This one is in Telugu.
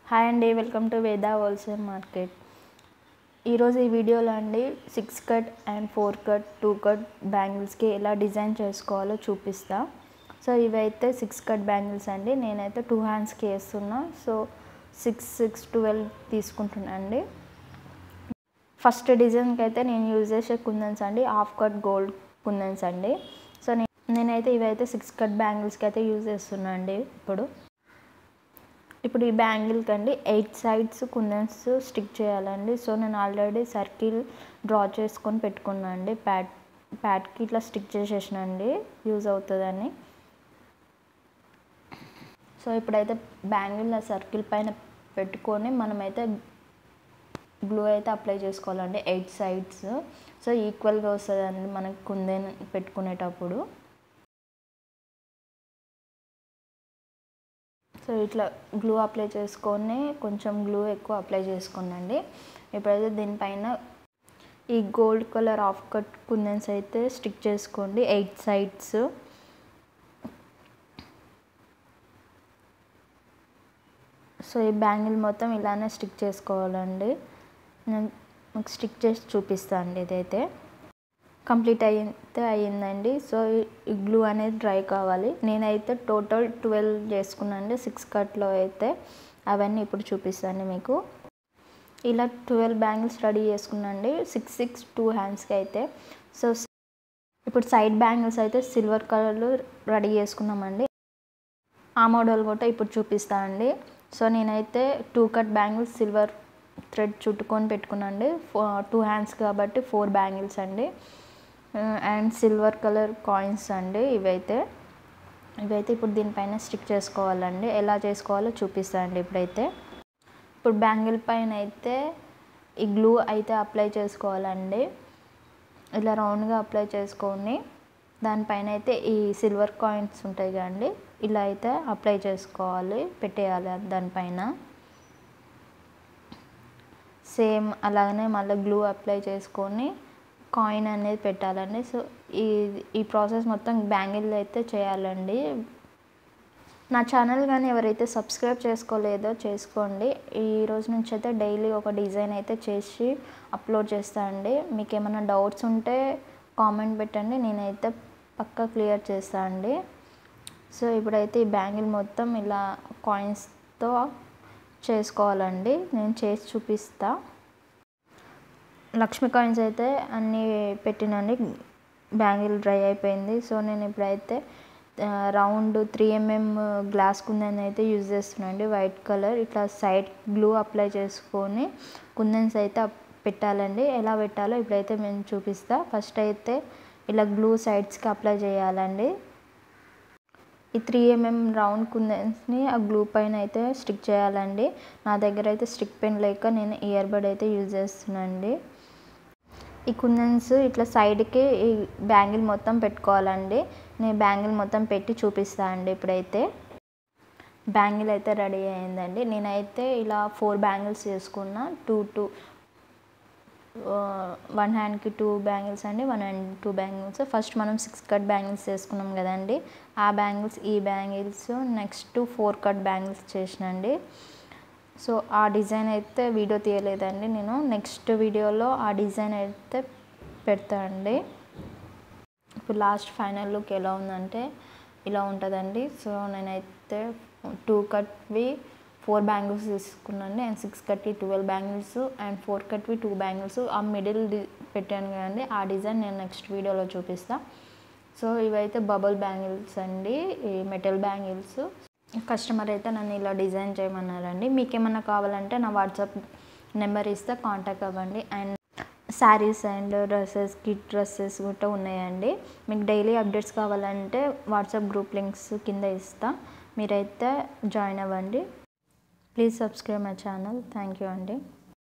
హాయ్ అండి, welcome to Veda wholesale market. ఈరోజు ఈ వీడియోలో అండి 6 కట్ అండ్ 4 కట్ 2 కట్ బ్యాంగిల్స్కి ఎలా డిజైన్ చేసుకోవాలో చూపిస్తా. సో ఇవైతే 6 కట్ బ్యాంగిల్స్ అండి. నేనైతే 2 హ్యాండ్స్కి వేస్తున్నా. సో 6, 6, 12 తీసుకుంటున్నా అండి. ఫస్ట్ డిజైన్కి అయితే నేను యూజ్ చేసే కుందన్స్ అండి హాఫ్ కట్ గోల్డ్ కుందన్స్ అండి. సో నేనైతే ఇవైతే 6 కట్ బ్యాంగిల్స్కి అయితే యూజ్ చేస్తున్నా అండి. ఇప్పుడు ఈ బ్యాంగిల్కి అండి 8 సైడ్స్ కుందన్స్ స్టిక్ చేయాలండి. సో నేను ఆల్రెడీ సర్కిల్ డ్రా చేసుకొని పెట్టుకున్నా అండి. ప్యాడ్కి ఇట్లా స్టిక్ చేసేసిన అండి, యూజ్ అవుతుందని. సో ఇప్పుడైతే బ్యాంగిల్ సర్కిల్ పైన పెట్టుకొని మనమైతే గ్లూ అయితే అప్లై చేసుకోవాలండి 8 సైడ్స్. సో ఈక్వల్గా వస్తుందండి మనకి కుందన్ పెట్టుకునేటప్పుడు. సో ఇట్లా గ్లూ అప్లై చేసుకొని కొంచెం గ్లూ ఎక్కువ అప్లై చేసుకోండి. ఇప్పుడైతే దీనిపైన ఈ గోల్డ్ కలర్ హాఫ్ కట్ కుందన్స్ అయితే స్టిక్ చేసుకోండి 8 సైడ్స్. సో ఈ బ్యాంగిల్ మొత్తం ఇలానే స్టిక్ చేసుకోవాలండి. నేను మీకు స్టిక్ చేసి చూపిస్తాను అండి. ఇదైతే కంప్లీట్ అయితే అయ్యిందండి. సో ఈ గ్లూ అనేది డ్రై కావాలి. నేనైతే టోటల్ 12 చేసుకున్నాను 6 కట్లో అయితే. అవన్నీ ఇప్పుడు చూపిస్తాను మీకు. ఇలా 12 బ్యాంగిల్స్ రెడీ చేసుకున్నాండి 6, 6, 2 హ్యాండ్స్కి అయితే. సో ఇప్పుడు సైడ్ బ్యాంగిల్స్ అయితే సిల్వర్ కలర్లో రెడీ చేసుకున్నామండి. ఆ మోడల్ కూడా ఇప్పుడు చూపిస్తానండి. సో నేనైతే 2 కట్ బ్యాంగిల్స్ సిల్వర్ థ్రెడ్ చుట్టుకొని పెట్టుకున్నాండి. 2 హ్యాండ్స్ కాబట్టి 4 బ్యాంగిల్స్ అండి. అండ్ సిల్వర్ కలర్ కాయిన్స్ అండి. ఇవైతే ఇప్పుడు దీనిపైన స్టిక్ చేసుకోవాలండి. ఎలా చేసుకోవాలో చూపిస్తానండి ఇప్పుడు బ్యాంగిల్ పైన అయితే ఈ గ్లూ అయితే అప్లై చేసుకోవాలండి. ఇలా రౌండ్గా అప్లై చేసుకొని దానిపైన అయితే ఈ సిల్వర్ కాయిన్స్ ఉంటాయి కదండి, ఇలా అయితే అప్లై చేసుకోవాలి, పెట్టేయాలి దానిపైన. సేమ్ అలాగనే మళ్ళీ గ్లూ అప్లై చేసుకొని కాయిన్ అనేది పెట్టాలండి. సో ఈ ప్రాసెస్ మొత్తం బ్యాంగిల్ అయితే చేయాలండి. నా ఛానల్ కానీ ఎవరైతే సబ్స్క్రైబ్ చేసుకోలేదో చేసుకోండి. ఈ రోజు నుంచి అయితే డైలీ ఒక డిజైన్ అయితే చేసి అప్లోడ్ చేస్తానండి. మీకు ఏమైనా డౌట్స్ ఉంటే కామెంట్ పెట్టండి, నేనైతే పక్కా క్లియర్ చేస్తాను అండి. సో ఇప్పుడైతే ఈ బ్యాంగిల్ మొత్తం ఇలా కాయిన్స్తో చేసుకోవాలండి. నేను చేసి చూపిస్తా. లక్ష్మీ కాయిన్స్ అయితే అన్నీ పెట్టినండి. బ్యాంగిల్ డ్రై అయిపోయింది. సో నేను ఇప్పుడైతే రౌండ్ 3mm గ్లాస్ కుందన్ అయితే యూజ్ చేస్తున్నాండి, వైట్ కలర్. ఇట్లా సైడ్ గ్లూ అప్లై చేసుకొని కుందన్స్ అయితే పెట్టాలండి. ఎలా పెట్టాలో ఇప్పుడైతే నేను చూపిస్తా. ఫస్ట్ అయితే ఇలా గ్లూ సైడ్స్కి అప్లై చేయాలండి. ఈ 3mm రౌండ్ కుందన్స్ని ఆ గ్లూ పైన అయితే స్టిక్ చేయాలండి. నా దగ్గర అయితే స్టిక్ పెన్ లేక నేను ఇయర్ బడ్ అయితే యూజ్ చేస్తున్నానండి. ఈ కుందన్స్ ఇట్లా సైడ్కి ఈ బ్యాంగిల్ మొత్తం పెట్టుకోవాలండి. నేను బ్యాంగిల్ మొత్తం పెట్టి చూపిస్తాను అండి. ఇప్పుడైతే బ్యాంగిల్ అయితే రెడీ అయిందండి. నేనైతే ఇలా 4 బ్యాంగిల్స్ చేసుకున్నా. 1 హ్యాండ్కి 2 బ్యాంగిల్స్ అండి, 1 హ్యాండ్ 2 బ్యాంగిల్స్. ఫస్ట్ మనం 6 కట్ బ్యాంగిల్స్ చేసుకున్నాం కదండి, ఆ బ్యాంగిల్స్ ఈ బ్యాంగిల్స్ నెక్స్ట్ 4 కట్ బ్యాంగిల్స్ చేసినండి. సో ఆ డిజైన్ అయితే వీడియో తీయలేదండి నేను. నెక్స్ట్ వీడియోలో ఆ డిజైన్ అయితే పెడతానండి. ఇప్పుడు లాస్ట్ ఫైనల్ లుక్ ఎలా ఉందంటే ఇలా ఉంటుందండి. సో నేనైతే 2 కట్వి 4 బ్యాంగిల్స్ తీసుకున్నాండి, అండ్ 6 కట్వి 12 బ్యాంగిల్స్, అండ్ 4 కట్వి 2 బ్యాంగిల్స్. ఆ మిడిల్ పెట్టాను కదండి, ఆ డిజైన్ నేను నెక్స్ట్ వీడియోలో చూపిస్తాను. సో ఇవైతే బబుల్ బ్యాంగిల్స్ అండి, ఈ మెటల్ బ్యాంగిల్స్. కస్టమర్ అయితే నన్ను ఇలా డిజైన్ చేయమన్నారండి. మీకు ఏమన్నా కావాలంటే నా వాట్సాప్ నెంబర్ ఇస్తే కాంటాక్ట్ అవ్వండి. And saris and dresses, kit dresses కూడా ఉన్నాయండి. మీకు డైలీ అప్డేట్స్ కావాలంటే వాట్సాప్ గ్రూప్ లింక్స్ కింద ఇస్తా, మీరైతే జాయిన్ అవ్వండి. Please subscribe my channel. Thank you అండి.